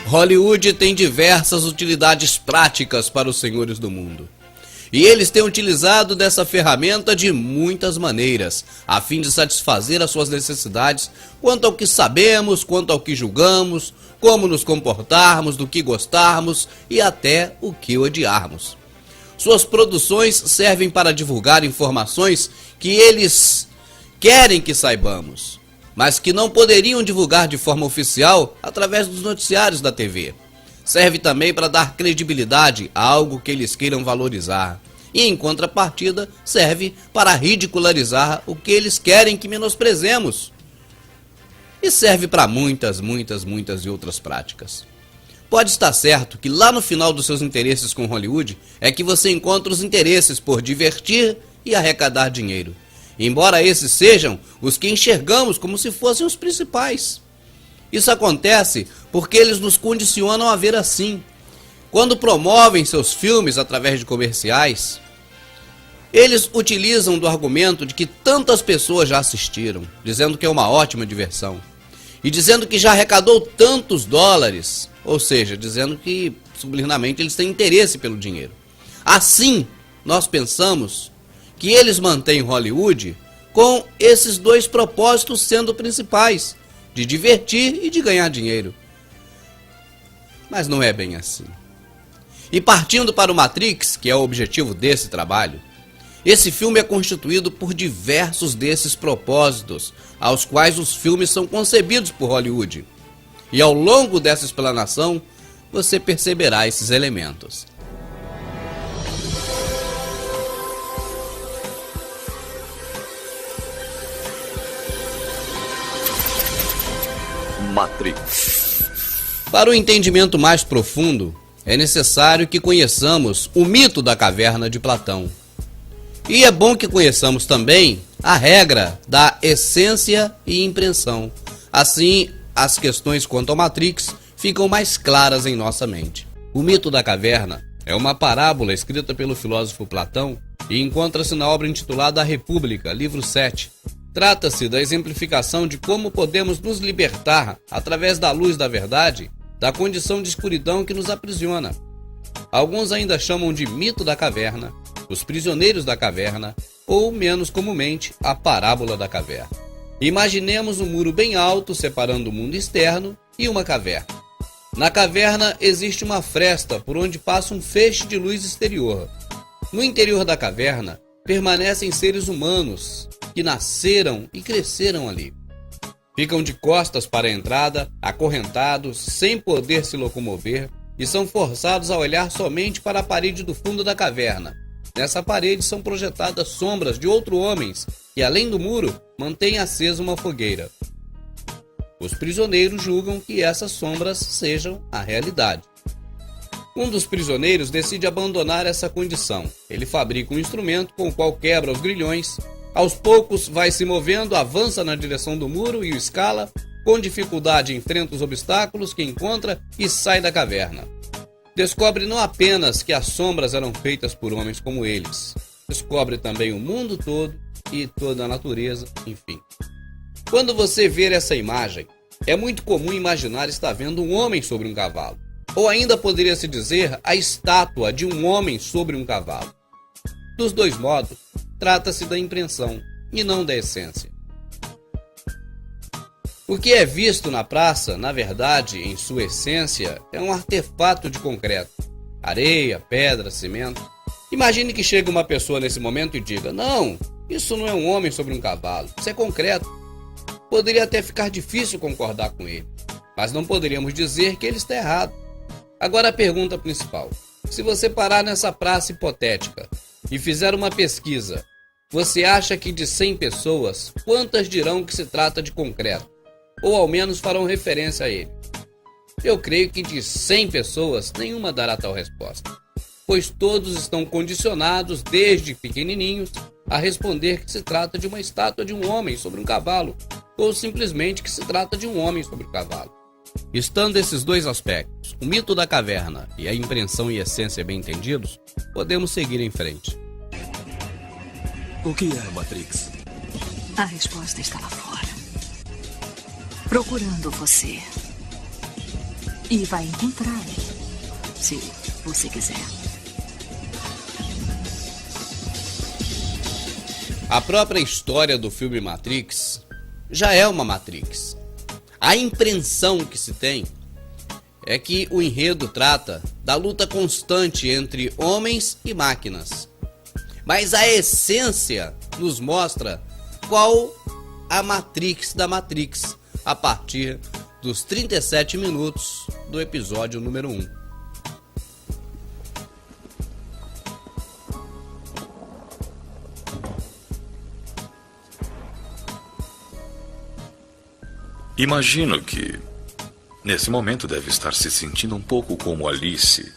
Hollywood tem diversas utilidades práticas para os senhores do mundo. E eles têm utilizado dessa ferramenta de muitas maneiras, a fim de satisfazer as suas necessidades quanto ao que sabemos, quanto ao que julgamos, como nos comportarmos, do que gostarmos e até o que odiarmos. Suas produções servem para divulgar informações que eles querem que saibamos, mas que não poderiam divulgar de forma oficial através dos noticiários da TV. Serve também para dar credibilidade a algo que eles queiram valorizar. E em contrapartida, serve para ridicularizar o que eles querem que menosprezemos. E serve para muitas e outras práticas. Pode estar certo que lá no final dos seus interesses com Hollywood é que você encontra os interesses por divertir e arrecadar dinheiro. Embora esses sejam os que enxergamos como se fossem os principais. Isso acontece porque eles nos condicionam a ver assim. Quando promovem seus filmes através de comerciais, eles utilizam do argumento de que tantas pessoas já assistiram, dizendo que é uma ótima diversão, e dizendo que já arrecadou tantos dólares, ou seja, dizendo que subliminarmente eles têm interesse pelo dinheiro. Assim, nós pensamos que eles mantêm Hollywood com esses dois propósitos sendo principais, de divertir e de ganhar dinheiro. Mas não é bem assim. E partindo para o Matrix, que é o objetivo desse trabalho, esse filme é constituído por diversos desses propósitos, aos quais os filmes são concebidos por Hollywood. E ao longo dessa explanação, você perceberá esses elementos. Matrix. Para o entendimento mais profundo, é necessário que conheçamos o mito da caverna de Platão. E é bom que conheçamos também a regra da essência e impressão. Assim, as questões quanto ao Matrix ficam mais claras em nossa mente. O mito da caverna é uma parábola escrita pelo filósofo Platão e encontra-se na obra intitulada A República, livro 7. Trata-se da exemplificação de como podemos nos libertar, através da luz da verdade, da condição de escuridão que nos aprisiona. Alguns ainda chamam de mito da caverna, os prisioneiros da caverna, ou, menos comumente, a parábola da caverna. Imaginemos um muro bem alto separando o mundo externo e uma caverna. Na caverna existe uma fresta por onde passa um feixe de luz exterior. No interior da caverna permanecem seres humanos que nasceram e cresceram ali. Ficam de costas para a entrada, acorrentados, sem poder se locomover, e são forçados a olhar somente para a parede do fundo da caverna. Nessa parede são projetadas sombras de outros homens que, além do muro, mantêm acesa uma fogueira. Os prisioneiros julgam que essas sombras sejam a realidade. Um dos prisioneiros decide abandonar essa condição. Ele fabrica um instrumento com o qual quebra os grilhões. Aos poucos vai se movendo, avança na direção do muro e o escala. Com dificuldade enfrenta os obstáculos que encontra e sai da caverna. Descobre não apenas que as sombras eram feitas por homens como eles. Descobre também o mundo todo e toda a natureza, enfim. Quando você ver essa imagem, é muito comum imaginar estar vendo um homem sobre um cavalo. Ou ainda poderia se dizer a estátua de um homem sobre um cavalo. Dos dois modos, trata-se da impressão e não da essência. O que é visto na praça, na verdade, em sua essência, é um artefato de concreto. Areia, pedra, cimento. Imagine que chega uma pessoa nesse momento e diga: não, isso não é um homem sobre um cavalo, isso é concreto. Poderia até ficar difícil concordar com ele, mas não poderíamos dizer que ele está errado. Agora a pergunta principal: se você parar nessa praça hipotética e fizer uma pesquisa, você acha que de 100 pessoas, quantas dirão que se trata de concreto? Ou ao menos farão referência a ele? Eu creio que de 100 pessoas, nenhuma dará tal resposta, pois todos estão condicionados, desde pequenininhos, a responder que se trata de uma estátua de um homem sobre um cavalo, ou simplesmente que se trata de um homem sobre um cavalo. Estando esses dois aspectos, o mito da caverna e a impressão e essência bem entendidos, podemos seguir em frente. O que é Matrix? A resposta está lá fora, procurando você. E vai encontrá-lo, se você quiser. A própria história do filme Matrix já é uma Matrix. A impressão que se tem é que o enredo trata da luta constante entre homens e máquinas. Mas a essência nos mostra qual a Matrix da Matrix, a partir dos 37 minutos do episódio número 1. Imagino que, nesse momento, deve estar se sentindo um pouco como Alice,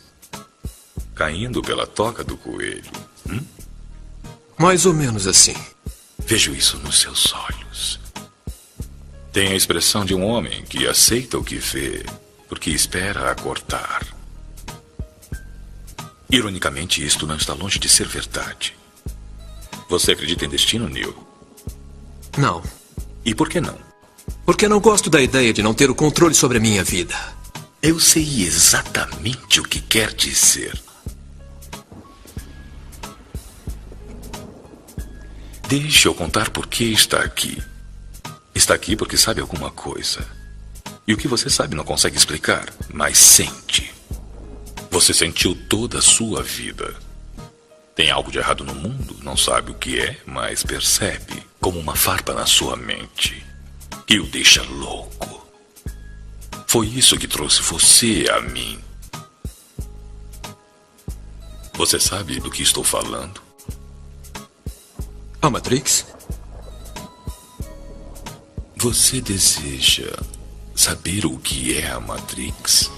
caindo pela toca do coelho. Mais ou menos assim. Vejo isso nos seus olhos. Tem a expressão de um homem que aceita o que vê, porque espera acordar. Ironicamente, isto não está longe de ser verdade. Você acredita em destino, Neo? Não. E por que não? Porque não gosto da ideia de não ter o controle sobre a minha vida. Eu sei exatamente o que quer dizer. Deixe eu contar por que está aqui. Está aqui porque sabe alguma coisa. E o que você sabe não consegue explicar, mas sente. Você sentiu toda a sua vida. Tem algo de errado no mundo, não sabe o que é, mas percebe como uma farpa na sua mente. Que o deixa louco. Foi isso que trouxe você a mim. Você sabe do que estou falando? A Matrix? Você deseja saber o que é a Matrix?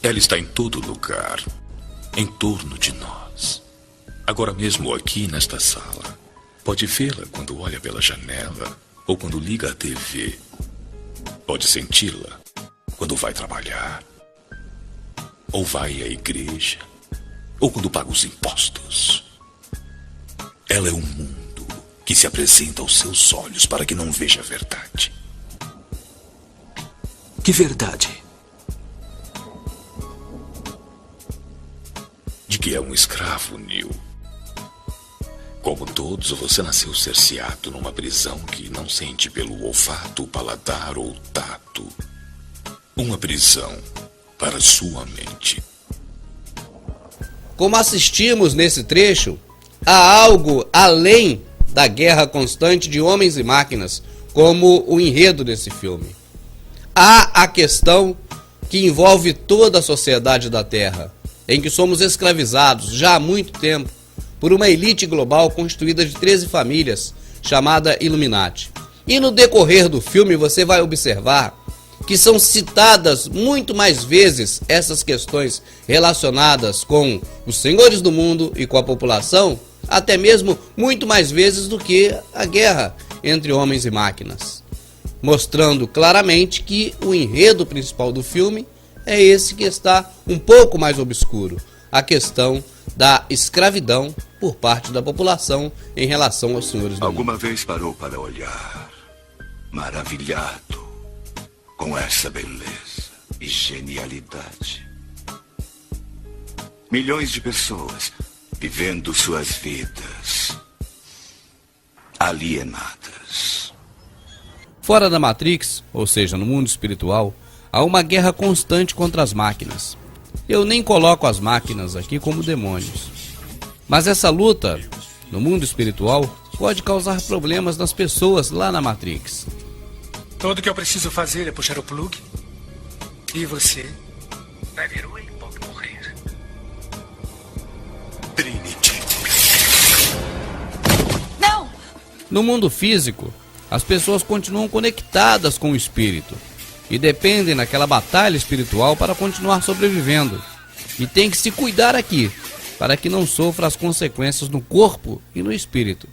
Ela está em todo lugar, em torno de nós. Agora mesmo aqui nesta sala. Pode vê-la quando olha pela janela ou quando liga a TV. Pode senti-la quando vai trabalhar, ou vai à igreja, ou quando paga os impostos. Ela é um mundo que se apresenta aos seus olhos para que não veja a verdade. Que verdade? De que é um escravo, Neo. Como todos, você nasceu cerceado numa prisão que não sente pelo olfato, paladar ou tato. Uma prisão para sua mente. Como assistimos nesse trecho, há algo além da guerra constante de homens e máquinas, como o enredo desse filme. Há a questão que envolve toda a sociedade da Terra, em que somos escravizados já há muito tempo por uma elite global constituída de 13 famílias, chamada Illuminati. E no decorrer do filme você vai observar que são citadas muito mais vezes essas questões relacionadas com os senhores do mundo e com a população, até mesmo muito mais vezes do que a guerra entre homens e máquinas, mostrando claramente que o enredo principal do filme é esse que está um pouco mais obscuro, a questão da escravidão por parte da população em relação aos senhores do mundo. Alguma vez parou para olhar, maravilhado com essa beleza e genialidade? Milhões de pessoas vivendo suas vidas alienadas. Fora da Matrix, ou seja, no mundo espiritual, há uma guerra constante contra as máquinas. Eu nem coloco as máquinas aqui como demônios. Mas essa luta, no mundo espiritual, pode causar problemas nas pessoas lá na Matrix. Tudo que eu preciso fazer é puxar o plug. E você vai ver o Epoch morrer. Trinity. Não! No mundo físico, as pessoas continuam conectadas com o espírito e dependem daquela batalha espiritual para continuar sobrevivendo. E tem que se cuidar aqui, para que não sofra as consequências no corpo e no espírito.